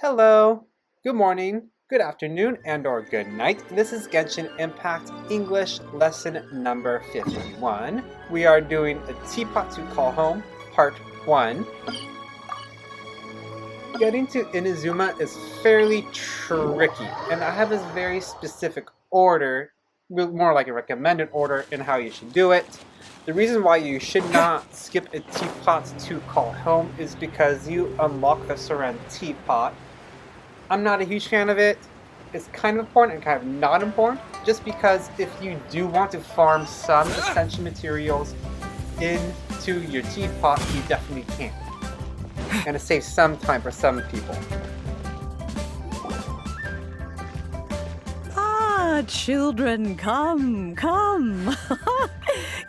Hello, good morning, good afternoon, and/or good night. This is Genshin Impact English lesson number 51. We are doing a Teapot to Call Home, part 1. Getting to Inazuma is fairly tricky, and I have a very specific order, more like a recommended order in how you should do it. The reason why you should not skip a Teapot to Call Home is because you unlock the Seren Teapot. I'm not a huge fan of it. It's kind of important and kind of not important, just because if you do want to farm some ascension materials into your teapot, you definitely can. And it saves some time for some people. Ah, children, come.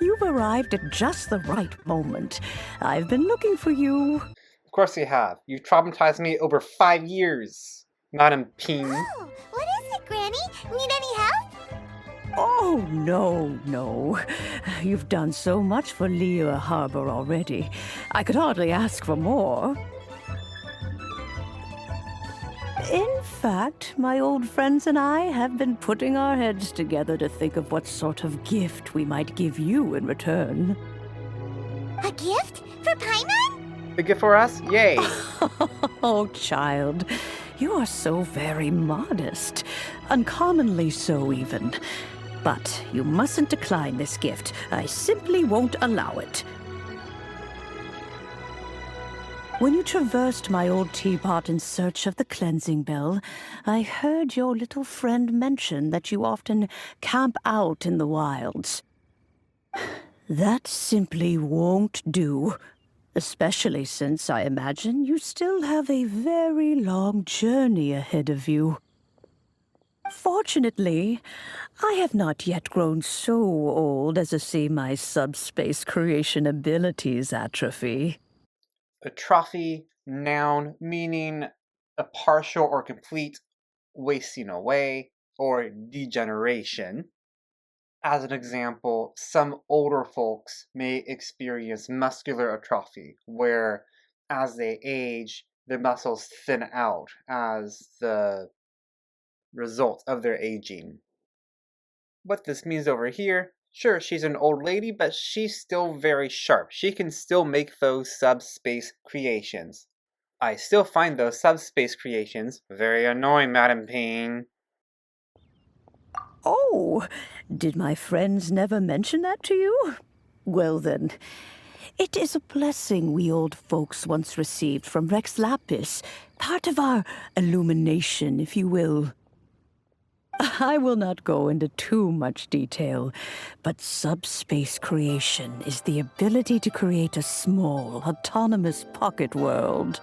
You've arrived at just the right moment. I've been looking for you. Of course you have. You've traumatized me over 5 years, Madam Ping. Oh, what is it, Granny? Need any help? Oh, no. You've done so much for Lea Harbor already. I could hardly ask for more. In fact, my old friends and I have been putting our heads together to think of what sort of gift we might give you in return. A gift? For Paimon? A gift for us? Yay! Oh, child, you are so very modest. Uncommonly so, even. But you mustn't decline this gift. I simply won't allow it. When you traversed my old teapot in search of the cleansing bell, I heard your little friend mention that you often camp out in the wilds. That simply won't do. Especially since I imagine you still have a very long journey ahead of you. Fortunately, I have not yet grown so old as to see my subspace creation abilities atrophy. Atrophy, noun, meaning a partial or complete wasting away or degeneration. As an example, some older folks may experience muscular atrophy, where as they age, their muscles thin out as the result of their aging. What this means over here, sure, she's an old lady, but she's still very sharp. She can still make those subspace creations. I still find those subspace creations very annoying, Madam Ping. Oh, did my friends never mention that to you? Well then, it is a blessing we old folks once received from Rex Lapis, part of our illumination, if you will. I will not go into too much detail, but subspace creation is the ability to create a small, autonomous pocket world.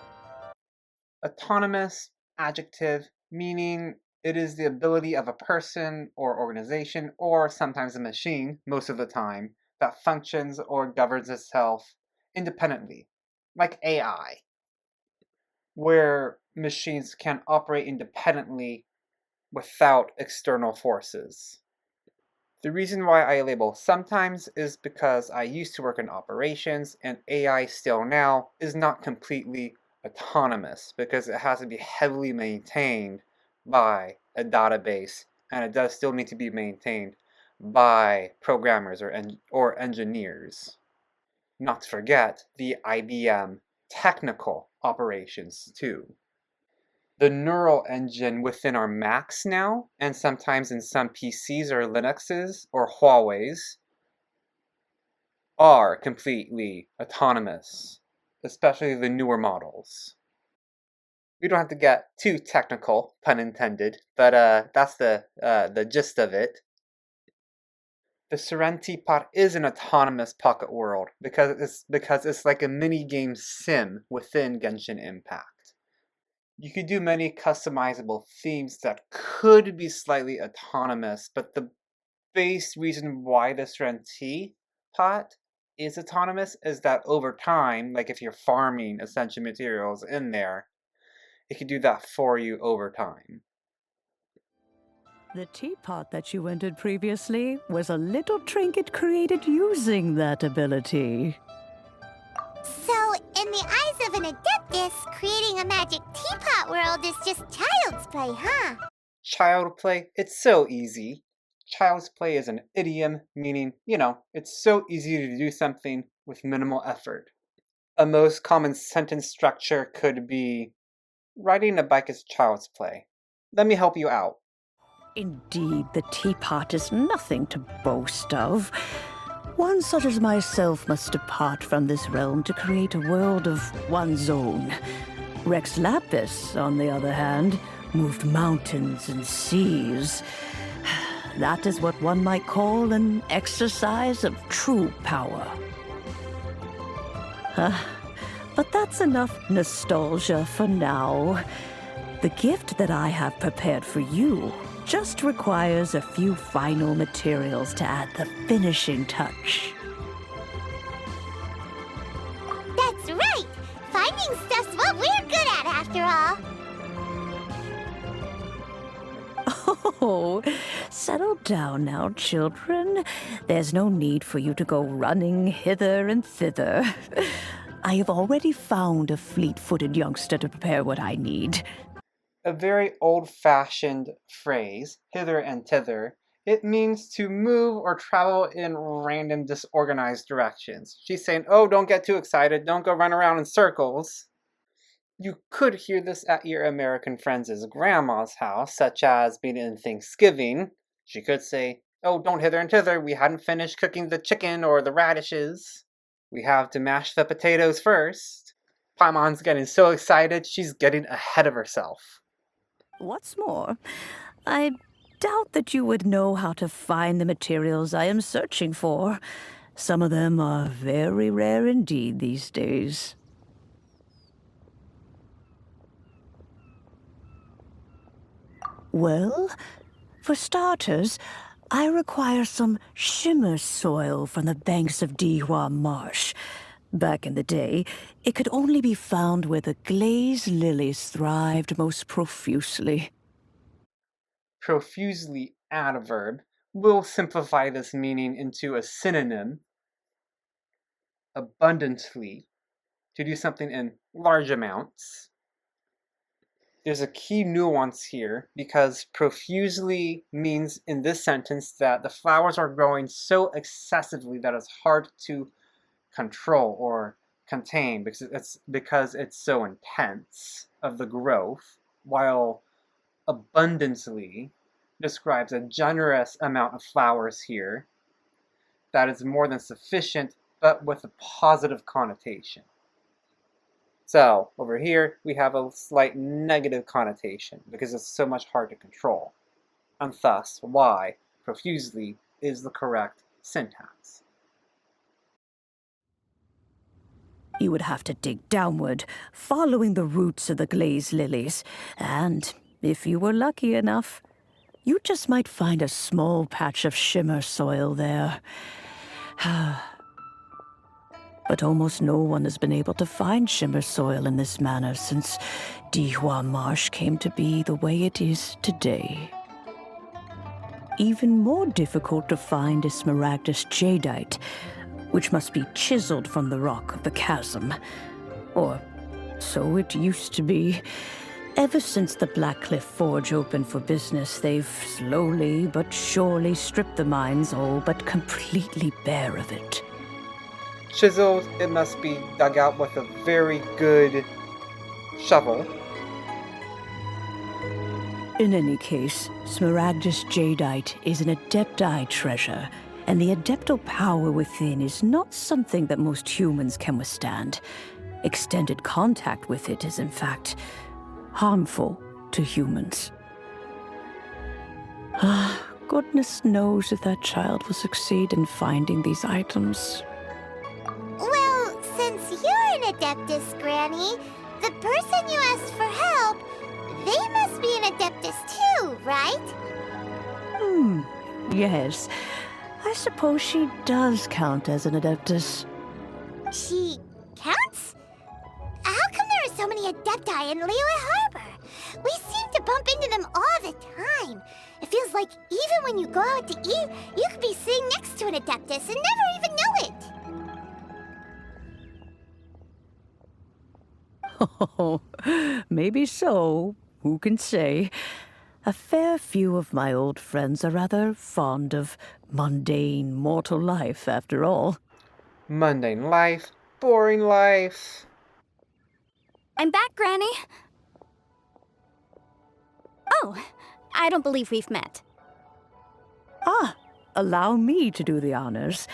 Autonomous, adjective, meaning it is the ability of a person or organization, or sometimes a machine, most of the time, that functions or governs itself independently, like AI, where machines can operate independently without external forces. The reason why I label sometimes is because I used to work in operations, and AI still now is not completely autonomous because it has to be heavily maintained by a database, and it does still need to be maintained by programmers or engineers. Not to forget the IBM technical operations too. The neural engine within our Macs now, and sometimes in some PCs or Linuxes or Huawei's, are completely autonomous, especially the newer models. We don't have to get too technical, pun intended, but that's the gist of it. The Seren Teapot is an autonomous pocket world because it's like a mini game sim within Genshin Impact. You could do many customizable themes that could be slightly autonomous, but the base reason why the Seren Teapot is autonomous is that over time, like if you're farming essential materials in there, it can do that for you over time. The teapot that you entered previously was a little trinket created using that ability. So, in the eyes of an Adeptus, creating a magic teapot world is just child's play, huh? Child play? It's so easy. Child's play is an idiom meaning, it's so easy to do something with minimal effort. A most common sentence structure could be, riding a bike is child's play. Let me help you out. Indeed, the teapot is nothing to boast of. One such as myself must depart from this realm to create a world of one's own. Rex Lapis, on the other hand, moved mountains and seas. That is what one might call an exercise of true power. But that's enough nostalgia for now. The gift that I have prepared for you just requires a few final materials to add the finishing touch. That's right! Finding stuff's what we're good at, after all. Oh, settle down now, children. There's no need for you to go running hither and thither. I have already found a fleet-footed youngster to prepare what I need. A very old-fashioned phrase, hither and thither. It means to move or travel in random disorganized directions. She's saying, oh, don't get too excited, don't go run around in circles. You could hear this at your American friends' grandma's house, such as being in Thanksgiving. She could say, oh, don't hither and thither, we hadn't finished cooking the chicken or the radishes. We have to mash the potatoes first. Paimon's getting so excited, she's getting ahead of herself. What's more, I doubt that you would know how to find the materials I am searching for. Some of them are very rare indeed these days. Well, for starters, I require some shimmer soil from the banks of Dihua Marsh. Back in the day, it could only be found where the glazed lilies thrived most profusely. Profusely adverb. We'll simplify this meaning into a synonym. Abundantly. To do something in large amounts. There's a key nuance here because profusely means in this sentence that the flowers are growing so excessively that it's hard to control or contain because it's so intense of the growth, while abundantly describes a generous amount of flowers here that is more than sufficient but with a positive connotation. So, over here, we have a slight negative connotation because it's so much hard to control. And thus, why profusely is the correct syntax. You would have to dig downward, following the roots of the glazed lilies. And, if you were lucky enough, you just might find a small patch of shimmer soil there. But almost no one has been able to find shimmer soil in this manner since Dihua Marsh came to be the way it is today. Even more difficult to find is smaragdus jadeite, which must be chiseled from the rock of the chasm. Or so it used to be. Ever since the Blackcliff Forge opened for business, they've slowly but surely stripped the mines all but completely bare of it. Chiseled, it must be dug out with a very good shovel. In any case, smaragdus jadeite is an adepti treasure, and the adeptal power within is not something that most humans can withstand. Extended contact with it is, in fact, harmful to humans. Goodness knows if that child will succeed in finding these items. Well, since you're an Adeptus, Granny, the person you asked for help, they must be an Adeptus too, right? Yes. I suppose she does count as an Adeptus. She counts? How come there are so many Adepti in Liyue Harbor? We seem to bump into them all the time. It feels like even when you go out to eat, you could be sitting next to an Adeptus and never even know it. Oh, maybe so. Who can say? A fair few of my old friends are rather fond of mundane mortal life, after all. Mundane life, boring life. I'm back, Granny. Oh, I don't believe we've met. Ah, allow me to do the honors.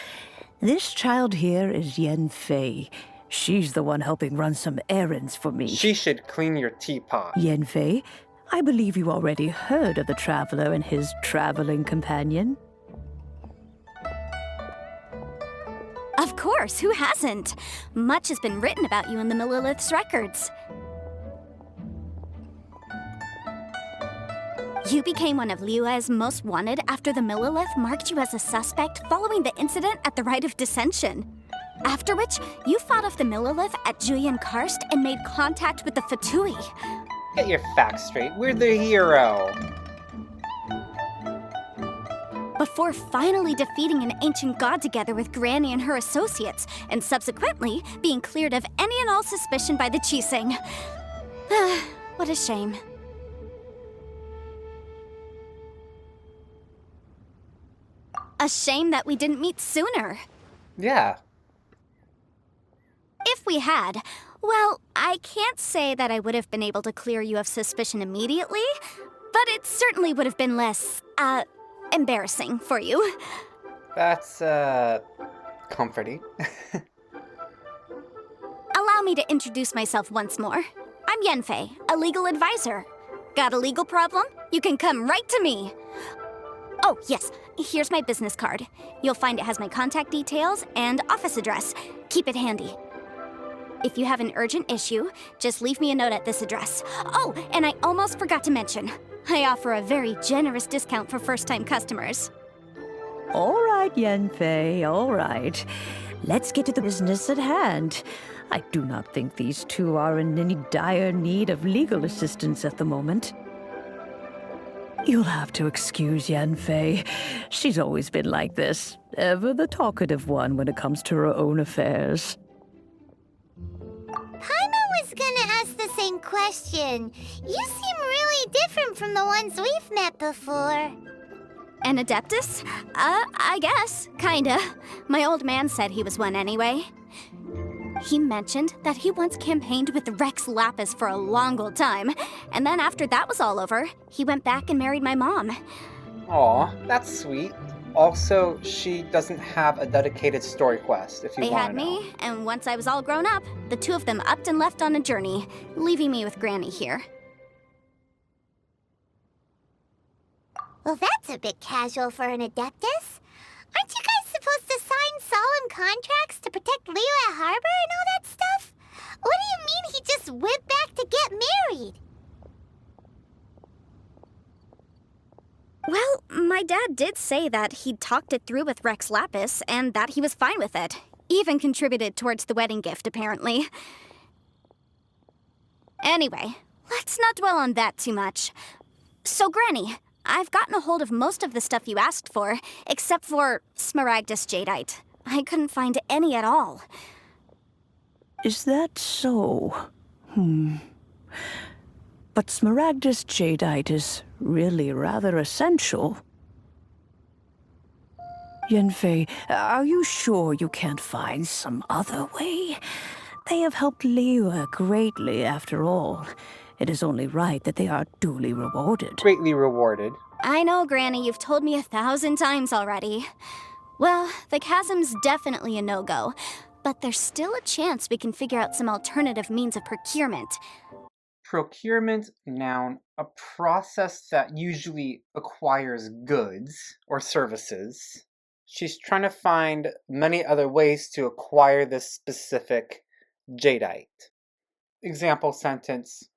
This child here is Yen Fei. She's the one helping run some errands for me. She should clean your teapot. Yen Fei, I believe you already heard of the traveler and his traveling companion. Of course, who hasn't? Much has been written about you in the Millilith's records. You became one of Liyue's most wanted after the Millilith marked you as a suspect following the incident at the Rite of Dissension. After which, you fought off the Millilith at Julian Karst and made contact with the Fatui. Get your facts straight. We're the hero. Before finally defeating an ancient god together with Granny and her associates, and subsequently being cleared of any and all suspicion by the Chiseng. What a shame. A shame that we didn't meet sooner. Yeah. If we had, well, I can't say that I would have been able to clear you of suspicion immediately, but it certainly would have been less, embarrassing for you. That's, comforting. Allow me to introduce myself once more. I'm Yenfei, a legal advisor. Got a legal problem? You can come right to me. Oh, yes, here's my business card. You'll find it has my contact details and office address. Keep it handy. If you have an urgent issue, just leave me a note at this address. Oh, and I almost forgot to mention, I offer a very generous discount for first-time customers. All right, Yenfei, all right. Let's get to the business at hand. I do not think these two are in any dire need of legal assistance at the moment. You'll have to excuse Yenfei. She's always been like this, ever the talkative one when it comes to her own affairs. Paimon was gonna ask the same question. You seem really different from the ones we've met before. An Adeptus? I guess. Kinda. My old man said he was one anyway. He mentioned that he once campaigned with Rex Lapis for a long old time, and then after that was all over, he went back and married my mom. Aw, that's sweet. Also, she doesn't have a dedicated story quest, if you They want had to know. me, and once I was all grown up, the two of them upped and left on a journey, leaving me with Granny here. Well, that's a bit casual for an Adeptus. Aren't you guys supposed to sign solemn contracts to protect Liyue Harbor and all that stuff? What do you mean he just went back to get married? Well, my dad did say that he'd talked it through with Rex Lapis and that he was fine with it. Even contributed towards the wedding gift, apparently. Anyway, let's not dwell on that too much. So, Granny, I've gotten a hold of most of the stuff you asked for, except for Smaragdus Jadeite. I couldn't find any at all. Is that so? But Smaragdus Jadeite is really rather essential. Yenfei, are you sure you can't find some other way? They have helped Liyue greatly, after all. It is only right that they are duly rewarded. Greatly rewarded. I know, Granny, you've told me 1,000 times already. Well, the chasm's definitely a no-go, but there's still a chance we can figure out some alternative means of procurement. Procurement, noun, a process that usually acquires goods or services. She's trying to find many other ways to acquire this specific jadeite. Example sentence.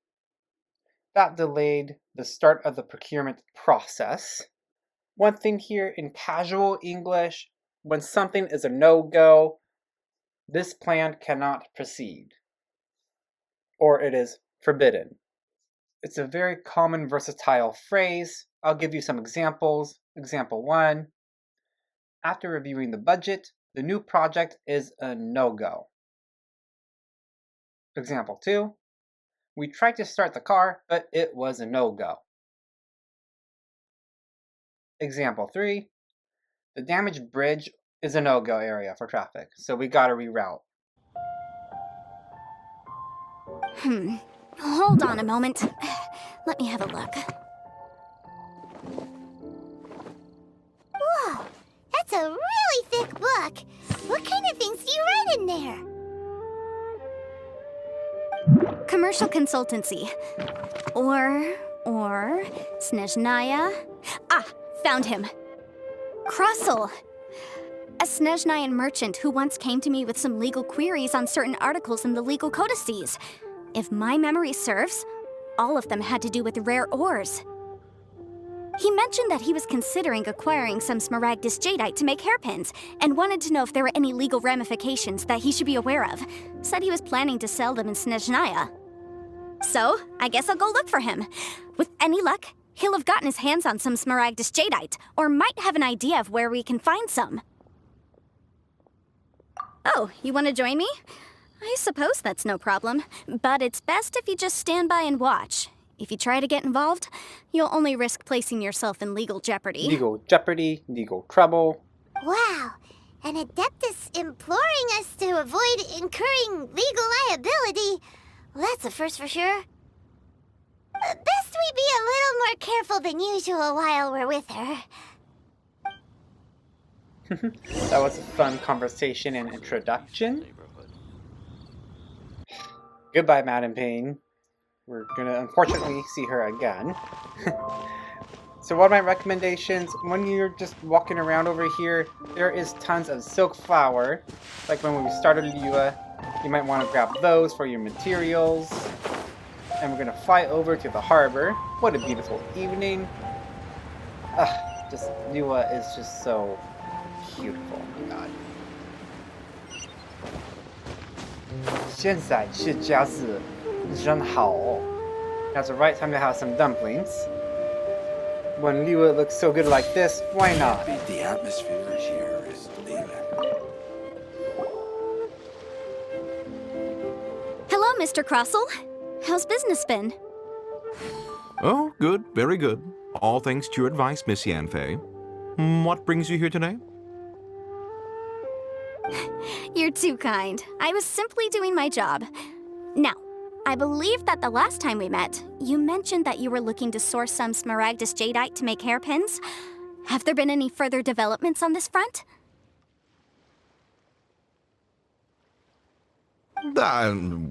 That delayed the start of the procurement process. One thing here in casual English, when something is a no-go, this plan cannot proceed, or it is forbidden. It's a very common versatile phrase. I'll give you some examples. Example 1. After reviewing the budget, the new project is a no-go. Example 2. We tried to start the car, but it was a no-go. Example 3. The damaged bridge is a no-go area for traffic, so we gotta reroute. Hold on a moment. Let me have a look. Whoa, that's a really thick book. What kind of things do you write in there? Commercial consultancy. Or Snezhnaya. Ah, found him. Crossel. A Snezhnayan merchant who once came to me with some legal queries on certain articles in the legal codices. If my memory serves, all of them had to do with rare ores. He mentioned that he was considering acquiring some smaragdus jadeite to make hairpins, and wanted to know if there were any legal ramifications that he should be aware of. Said he was planning to sell them in Snezhnaya. So, I guess I'll go look for him. With any luck, he'll have gotten his hands on some smaragdus jadeite, or might have an idea of where we can find some. Oh, you want to join me? I suppose that's no problem, but it's best if you just stand by and watch. If you try to get involved, you'll only risk placing yourself in legal jeopardy. Legal jeopardy, legal trouble. Wow, an Adeptus imploring us to avoid incurring legal liability. Well, that's a first for sure. Best we be a little more careful than usual while we're with her. That was a fun conversation and introduction. Goodbye, Madam Payne. We're gonna unfortunately see her again. So one of my recommendations, when you're just walking around over here, there is tons of silk flower. Like when we started Liyue, you might want to grab those for your materials. And we're gonna fly over to the harbor. What a beautiful evening. Just Liyue is just so beautiful. Oh my god. 现在是假日，真好。Now's the right time to have some dumplings. When Liyue looks so good like this, why not? The atmosphere here is electric. Hello, Mr. Crossel. How's business been? Oh, good, very good. All thanks to your advice, Miss Yanfei. What brings you here today? You're too kind. I was simply doing my job. Now, I believe that the last time we met, you mentioned that you were looking to source some smaragdus jadeite to make hairpins. Have there been any further developments on this front?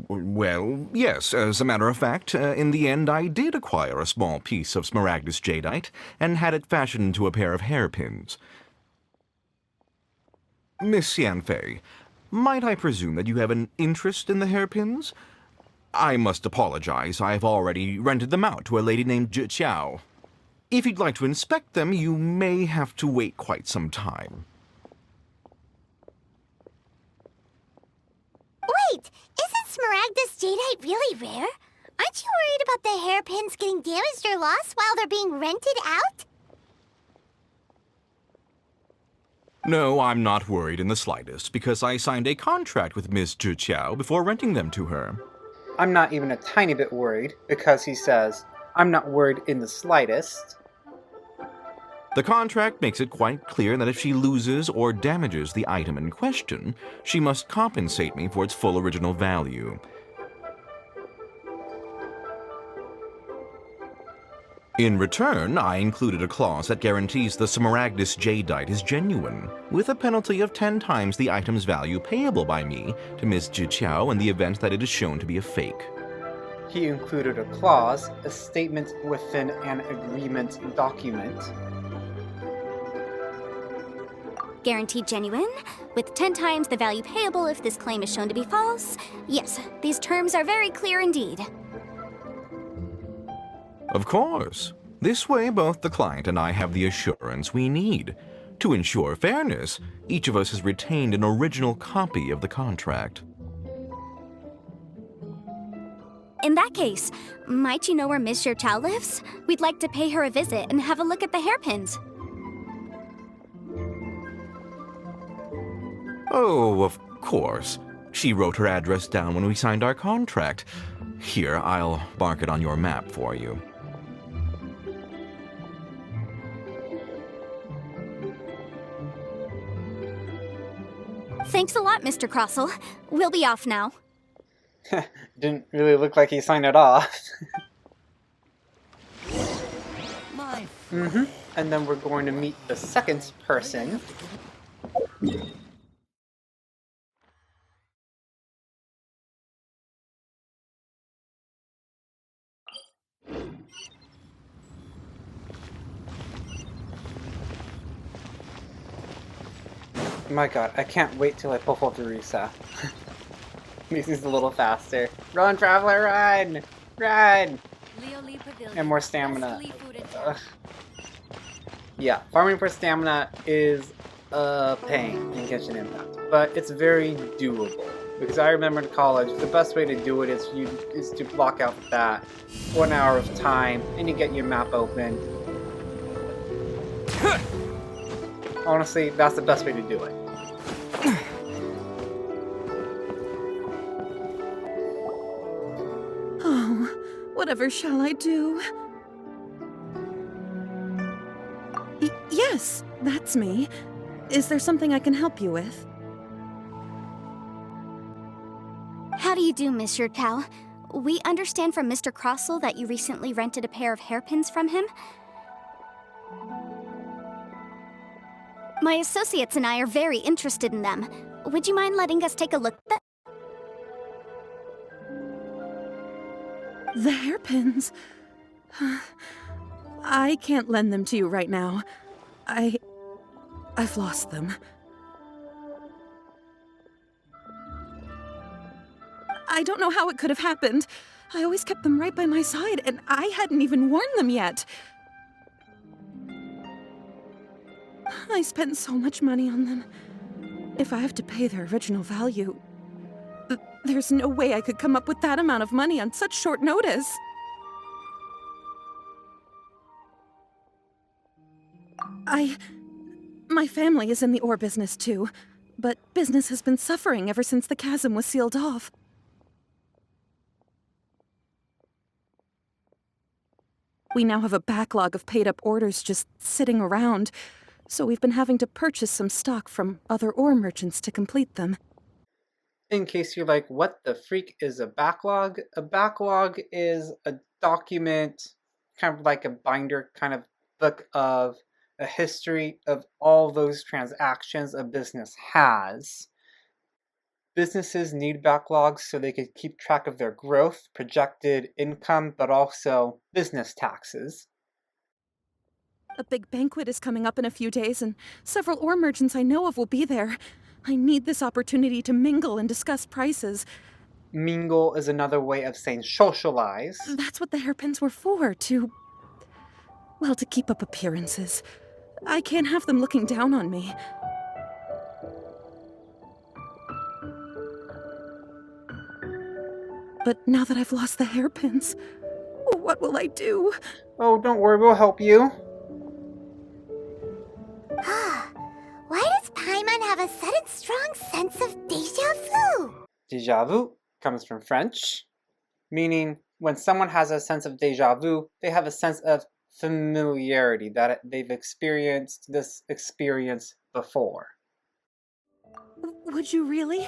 Well, yes, as a matter of fact, in the end I did acquire a small piece of smaragdus jadeite and had it fashioned into a pair of hairpins. Miss Yanfei, might I presume that you have an interest in the hairpins? I must apologize, I've already rented them out to a lady named Zhiqiao. If you'd like to inspect them, you may have to wait quite some time. Wait, isn't smaragdus jadeite really rare? Aren't you worried about the hairpins getting damaged or lost while they're being rented out? No, I'm not worried in the slightest, because I signed a contract with Miss Zhiqiao before renting them to her. I'm not even a tiny bit worried, because he says, I'm not worried in the slightest. The contract makes it quite clear that if she loses or damages the item in question, she must compensate me for its full original value. In return, I included a clause that guarantees the smaragdus jadeite is genuine, with a penalty of 10 times the item's value payable by me to Miss Zhiqiao in the event that it is shown to be a fake. He included a clause, a statement within an agreement document. Guaranteed genuine, with 10 times the value payable if this claim is shown to be false. Yes, these terms are very clear indeed. Of course. This way, both the client and I have the assurance we need. To ensure fairness, each of us has retained an original copy of the contract. In that case, might you know where Miss Zhiqiao lives? We'd like to pay her a visit and have a look at the hairpins. Oh, of course. She wrote her address down when we signed our contract. Here, I'll mark it on your map for you. Thanks a lot, Mr. Crossell. We'll be off now. Didn't really look like he signed it off. And then we're going to meet the second person. My god, I can't wait till I pull off the Risa. Makes these a little faster. Run, Traveler, run! Run! And more stamina. Ugh. Yeah, farming for stamina is a pain in Genshin Impact, but it's very doable. Because I remember in college, the best way to do it is to block out that 1 hour of time, and you get your map open. Honestly, that's the best way to do it. Oh, whatever shall I do? Yes, that's me. Is there something I can help you with? How do you do, Monsieur Cow? We understand from Mr. Crossell that you recently rented a pair of hairpins from him. My associates and I are very interested in them. Would you mind letting us take a look at them? The hairpins? I can't lend them to you right now. I've lost them. I don't know how it could have happened. I always kept them right by my side, and I hadn't even worn them yet. I spent so much money on them. If I have to pay their original value, there's no way I could come up with that amount of money on such short notice. My family is in the ore business too, but business has been suffering ever since the chasm was sealed off. We now have a backlog of paid-up orders just sitting around, so we've been having to purchase some stock from other ore merchants to complete them. In case you're like, what the freak is a backlog? A backlog is a document, kind of like a binder kind of book of a history of all those transactions a business has. Businesses need backlogs so they can keep track of their growth, projected income, but also business taxes. A big banquet is coming up in a few days, and several ore merchants I know of will be there. I need this opportunity to mingle and discuss prices. Mingle is another way of saying socialize. That's what the hairpins were for, to keep up appearances. I can't have them looking down on me. But now that I've lost the hairpins, what will I do? Oh, don't worry, we'll help you. Why does Paimon have a sudden strong sense of déjà vu? Déjà vu comes from French, meaning when someone has a sense of déjà vu, they have a sense of familiarity, that they've experienced this experience before. Would you really?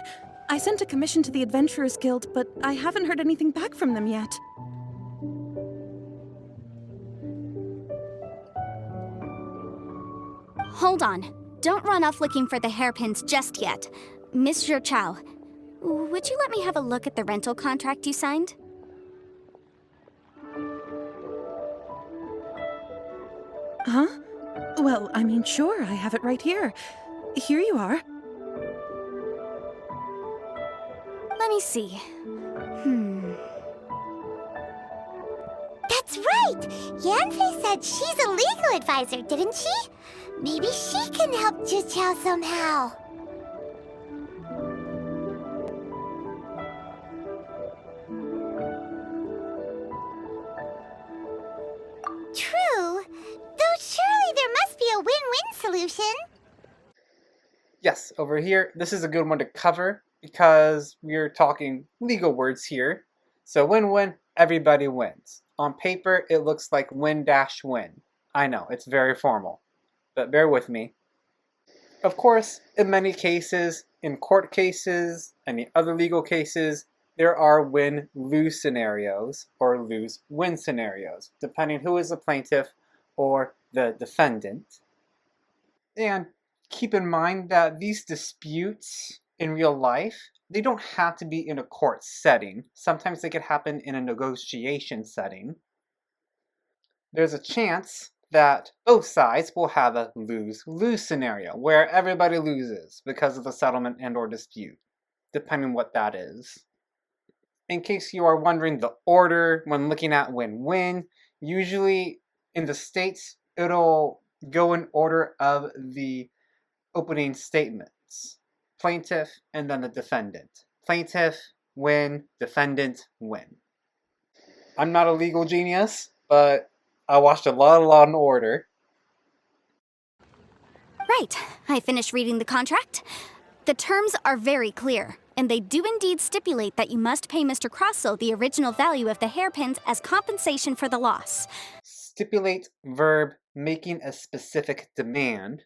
I sent a commission to the Adventurers Guild, but I haven't heard anything back from them yet. Hold on. Don't run off looking for the hairpins just yet. Monsieur Chow, would you let me have a look at the rental contract you signed? Huh? Well, I mean, sure, I have it right here. Here you are. Let me see. That's right! Yanfei said she's a legal advisor, didn't she? Maybe she can help Juqiao somehow. True, though surely there must be a win-win solution. Yes, over here, this is a good one to cover because we're talking legal words here. So win-win, everybody wins. On paper, it looks like win-win. I know, it's very formal, but bear with me. Of course, in many cases, in court cases, any other legal cases, there are win-lose scenarios or lose-win scenarios, depending who is the plaintiff or the defendant. And keep in mind that these disputes in real life, they don't have to be in a court setting. Sometimes they could happen in a negotiation setting. There's a chance that both sides will have a lose-lose scenario where everybody loses because of the settlement and or dispute, depending what that is. In case you are wondering the order when looking at win-win, usually in the States, it'll go in order of the opening statements. Plaintiff and then the defendant. Plaintiff, win, defendant, win. I'm not a legal genius, but I watched a lot of Law and Order. Right, I finished reading the contract. The terms are very clear, and they do indeed stipulate that you must pay Mr. Crossell the original value of the hairpins as compensation for the loss. Stipulate, verb, making a specific demand.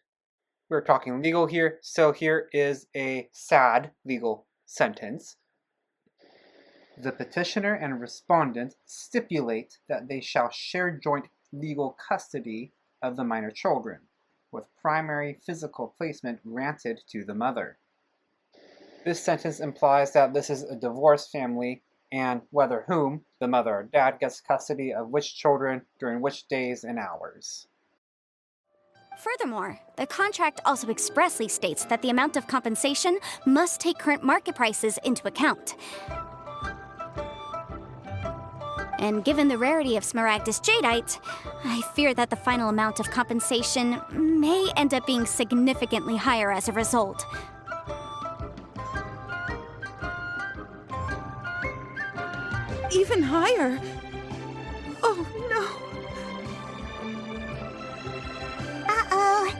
We're talking legal here, so here is a sad legal sentence. The petitioner and respondent stipulate that they shall share joint legal custody of the minor children, with primary physical placement granted to the mother. This sentence implies that this is a divorced family, and whether whom, the mother or dad, gets custody of which children during which days and hours. Furthermore, the contract also expressly states that the amount of compensation must take current market prices into account. And given the rarity of Smaragdus jadeite, I fear that the final amount of compensation may end up being significantly higher as a result. Even higher? Oh, no. Uh-oh.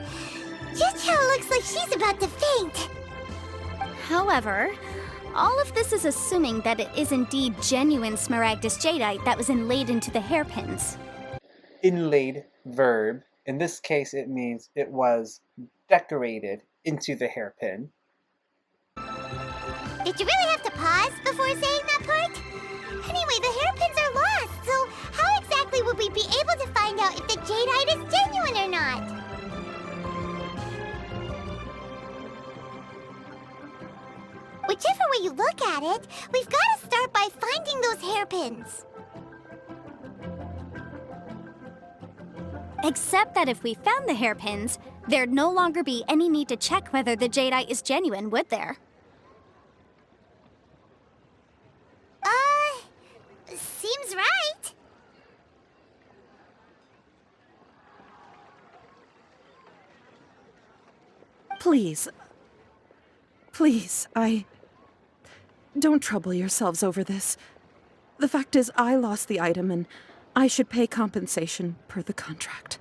Yuchao looks like she's about to faint. However, all of this is assuming that it is indeed genuine Smaragdus jadeite that was inlaid into the hairpins. Inlaid, verb. In this case, it means it was decorated into the hairpin. Did you really have to pause before saying that part? Anyway, the hairpins are lost, so how exactly would we be able to find out if the jadeite is genuine or not? Whichever way you look at it, we've got to start by finding those hairpins. Except that if we found the hairpins, there'd no longer be any need to check whether the jadeite is genuine, would there? Seems right. Please. Please, Don't trouble yourselves over this. The fact is, I lost the item, and I should pay compensation per the contract.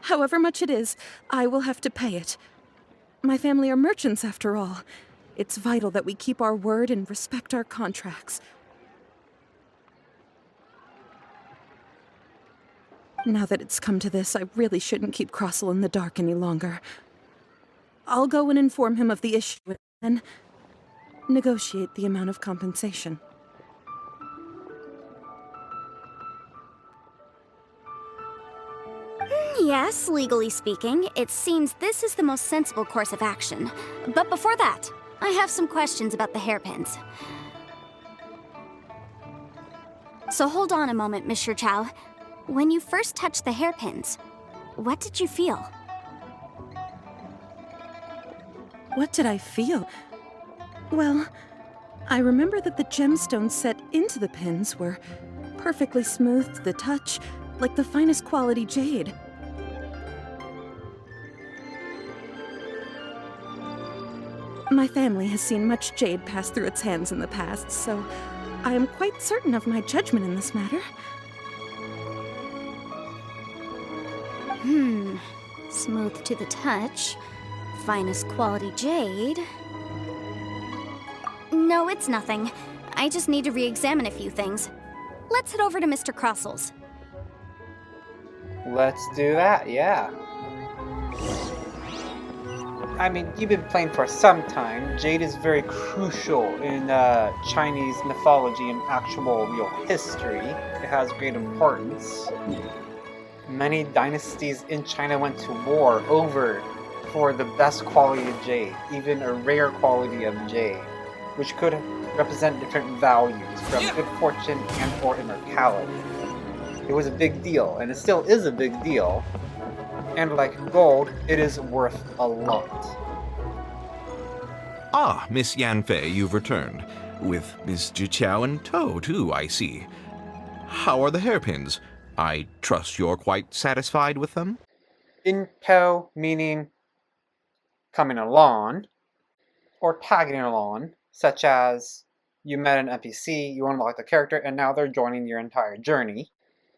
However much it is, I will have to pay it. My family are merchants, after all. It's vital that we keep our word and respect our contracts. Now that it's come to this, I really shouldn't keep Crossell in the dark any longer. I'll go and inform him of the issue and negotiate the amount of compensation. Yes, legally speaking, it seems this is the most sensible course of action. But before that, I have some questions about the hairpins. So hold on a moment, Mr. Chow. When you first touched the hairpins, what did you feel? What did I feel? Well, I remember that the gemstones set into the pins were perfectly smooth to the touch, like the finest quality jade. My family has seen much jade pass through its hands in the past, so I am quite certain of my judgment in this matter. Smooth to the touch, finest quality jade. No, it's nothing. I just need to re-examine a few things. Let's head over to Mr. Crossel's. Let's do that, yeah. I mean, you've been playing for some time. Jade is very crucial in Chinese mythology and actual real history. It has great importance. Many dynasties in China went to war over for the best quality of jade, even a rare quality of jade, which could represent different values from good fortune and or immortality. It was a big deal, and it still is a big deal. And like gold, it is worth a lot. Ah, Miss Yanfei, you've returned. With Miss Jiqiao in tow, too, I see. How are the hairpins? I trust you're quite satisfied with them? In tow meaning coming along, or tagging along, such as you met an NPC, you unlocked a character, and now they're joining your entire journey.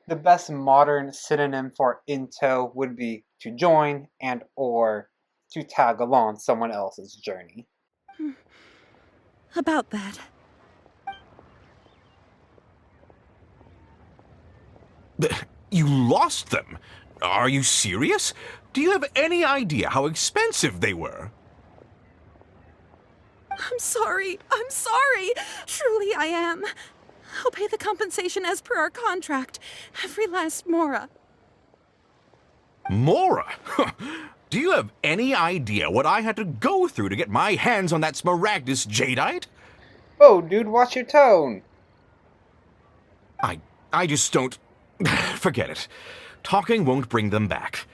The best modern synonym for in tow would be to join and or to tag along someone else's journey. About that. You lost them? Are you serious? Do you have any idea how expensive they were? I'm sorry. I'm sorry. Truly I am. I'll pay the compensation as per our contract. Every last mora. Mora? Do you have any idea what I had to go through to get my hands on that smaragdus jadeite? Oh, dude, watch your tone! I just don't... Forget it. Talking won't bring them back.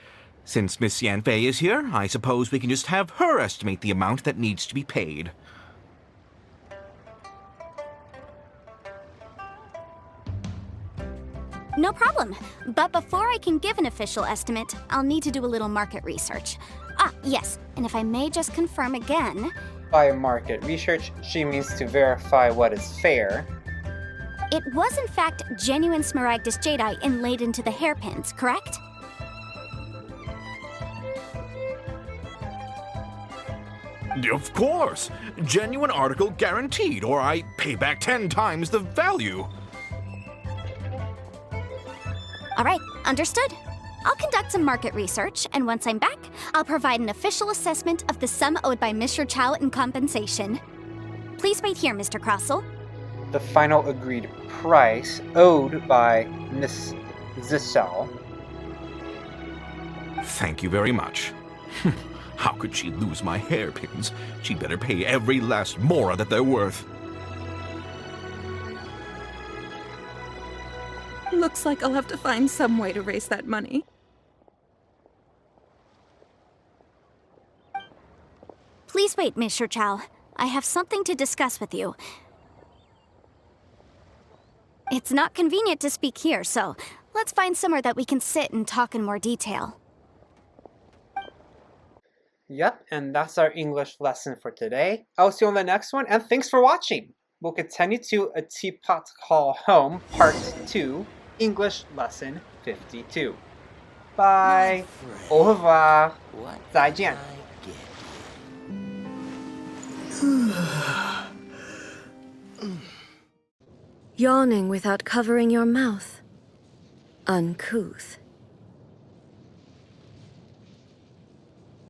Since Miss Yanfei is here, I suppose we can just have her estimate the amount that needs to be paid. No problem. But before I can give an official estimate, I'll need to do a little market research. Ah, yes, and if I may just confirm again... By market research, she means to verify what is fair. It was in fact genuine smaragdus jadeite inlaid into the hairpins, correct? Of course! Genuine article guaranteed, or I pay back 10 times the value. All right, understood. I'll conduct some market research, and once I'm back, I'll provide an official assessment of the sum owed by Mr. Chow in compensation. Please wait here, Mr. Crossell. The final agreed price owed by Miss Zishao. Thank you very much. How could she lose my hairpins? She'd better pay every last mora that they're worth. Looks like I'll have to find some way to raise that money. Please wait, Mr. Chow. I have something to discuss with you. It's not convenient to speak here, so let's find somewhere that we can sit and talk in more detail. Yep, and that's our English lesson for today. I'll see you on the next one, and thanks for watching! We'll continue to A Teapot Call Home, Part 2, English Lesson 52. Bye! Au revoir! 再见! Yawning without covering your mouth. Uncouth.